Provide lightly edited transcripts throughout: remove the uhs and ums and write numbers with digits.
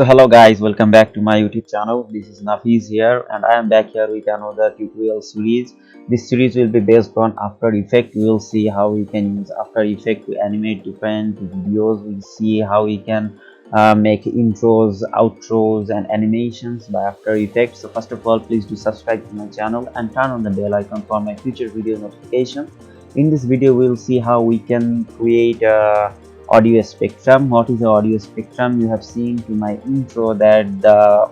So hello guys, welcome back to my YouTube channel. This is Nafiz here and I am back here with another tutorial series. This series will be based on After Effect. We will see how we can use After Effect to animate different videos. We'll see how we can make intros, outros and animations by After Effects. So first of all, please do subscribe to my channel and turn on the bell icon for my future video notifications. In this video, we'll see how we can create a audio spectrum. What is the audio spectrum? You have seen to my intro that the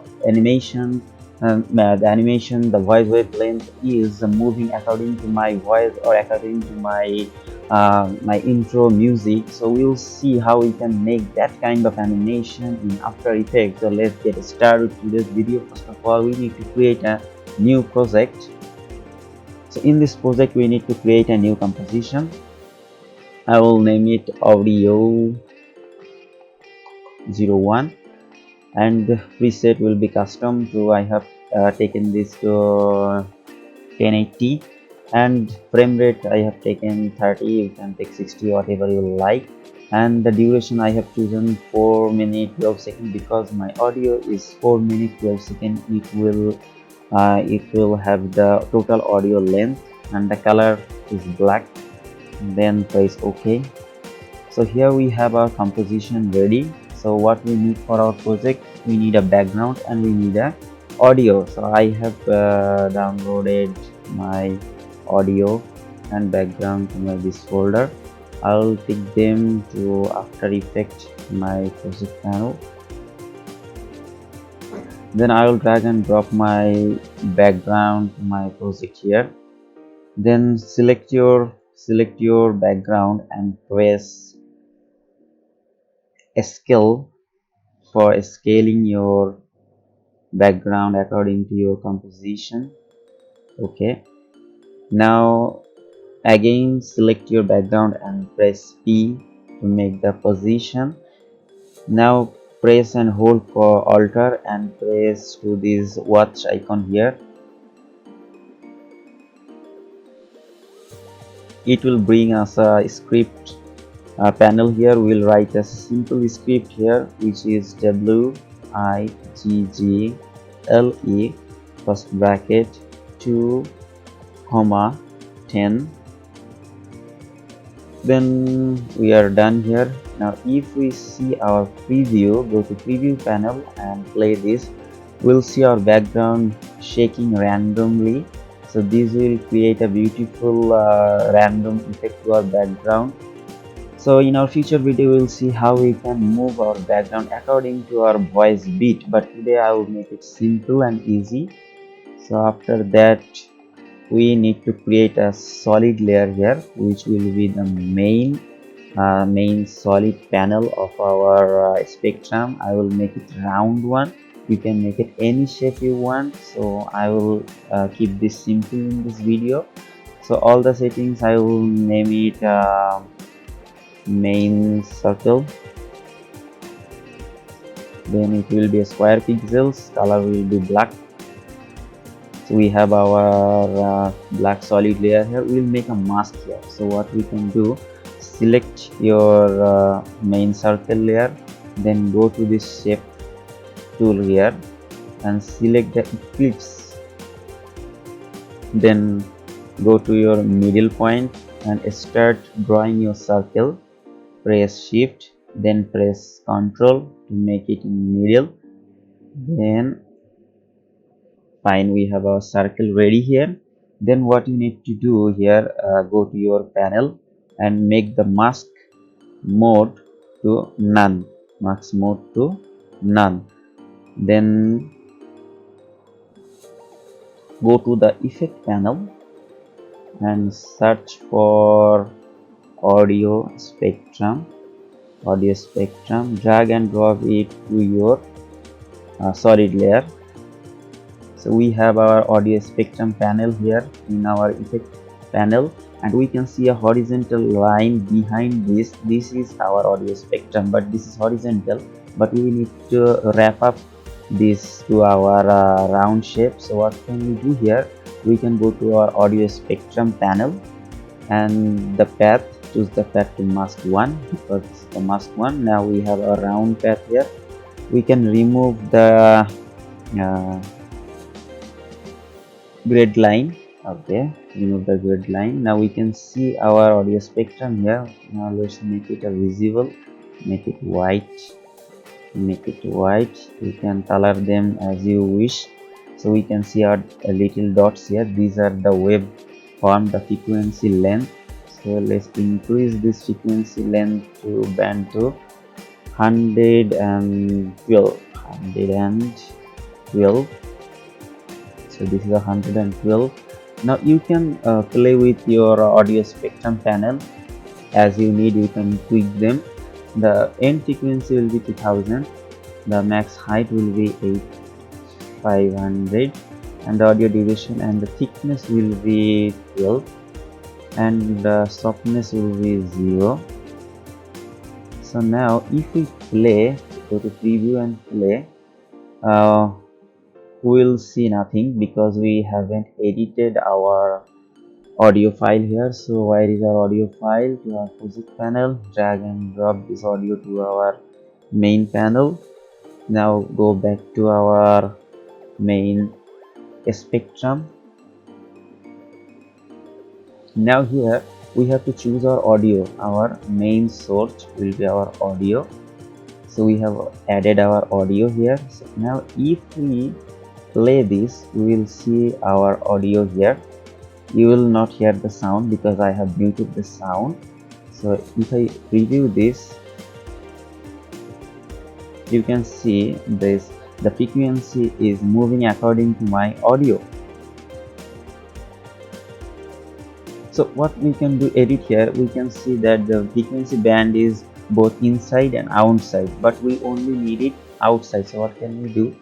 the voice wavelength is moving according to my voice or according to my intro music. So we'll see how we can make that kind of animation in After Effects. So let's get started to this video. First of all, we need to create a new project. So in this project, we need to create a new composition. I will name it audio 01 and preset will be custom. So I have taken this to 1080 and frame rate I have taken 30. You can take 60, whatever you like, and the duration I have chosen 4 minutes 12 seconds because my audio is 4 minutes 12 seconds. It will have the total audio length and the color is black. Then press OK. So here we have our composition ready. So what we need for our project, we need a background and we need a audio. So I have downloaded my audio and background to this folder. I'll take them to After Effects, my project panel. Then I will drag and drop my background to my project here. Then select your background and press scale for scaling your background according to your composition. Okay, now again select your background and press P to make the position. Now press and hold for alter and press to this watch icon here. It will bring us a script panel. Here we will write a simple script here, which is WIGGLE first bracket 2 comma 10. Then we are done here. Now if we see our preview, go to preview panel and play this, we'll see our background shaking randomly. So this will create a beautiful random effect to our background. So in our future video, we'll see how we can move our background according to our voice beat, but today I will make it simple and easy. So after that, we need to create a solid layer here, which will be the main solid panel of our spectrum. I will make it round one. You can make it any shape you want, so I will keep this simple in this video. So all the settings I will name it main circle. Then it will be a square pixels, color will be black. So we have our black solid layer here. We'll make a mask here. So what we can do, select your main circle layer, then go to this shape tool here and select the ellipse. Then go to your middle point and start drawing your circle. Press shift, then press Ctrl to make it in middle. Then fine, we have our circle ready here. Then what you need to do here, go to your panel and make the mask mode to none. Mask mode to none. Then go to the effect panel and search for audio spectrum. Drag and drop it to your solid layer. So we have our audio spectrum panel here in our effect panel, and we can see a horizontal line behind this. This is our audio spectrum, but this is horizontal, but we need to wrap up this to our round shape. So what can we do here? We can go to our audio spectrum panel and the path, choose the path to mask 1 because it's the mask 1. Now we have a round path here. we can remove the uh, grid line. Okay, remove the grid line. Now we can see our audio spectrum here. Now let's make it a visible, make it white, make it white. You can color them as you wish. So we can see our little dots here. These are the wave form, the frequency length. So let's increase this frequency length to band to 112, 112. So this is 112. Now you can play with your audio spectrum panel as you need. You can tweak them. The end frequency will be 2000, the max height will be 8500, and the audio duration and the thickness will be 12, and the softness will be 0. So now if we play, go to preview and play, uh, we'll see nothing because we haven't edited our audio file here. So where is our audio file? To our project panel, drag and drop this audio to our main panel. Now go back to our main spectrum. Now here we have to choose our audio. Our main source will be our audio. So we have added our audio here. So now if we play this, we will see our audio here. You will not hear the sound because I have muted the sound. So if I preview this, you can see this, the frequency is moving according to my audio. So what we can do, edit here, we can see that the frequency band is both inside and outside, but we only need it outside. So what can we do?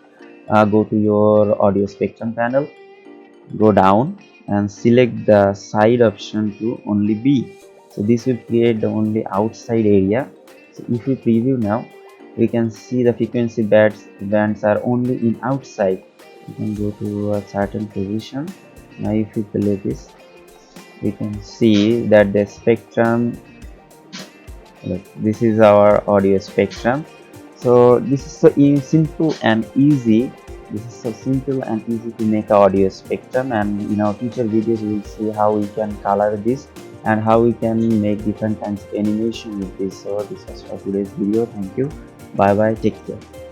Go to your audio spectrum panel, go down and select the side option to only B. So this will create the only outside area. So if we preview now, we can see the frequency bands are only in outside. You can go to a certain position. Now if we play this, we can see that the spectrum, look, this is our audio spectrum. So this is so simple and easy. This is so simple and easy to make audio spectrum, and in our future videos we will see how we can color this and how we can make different kinds of animation with this. So this was for today's video. Thank you. Bye bye. Take care.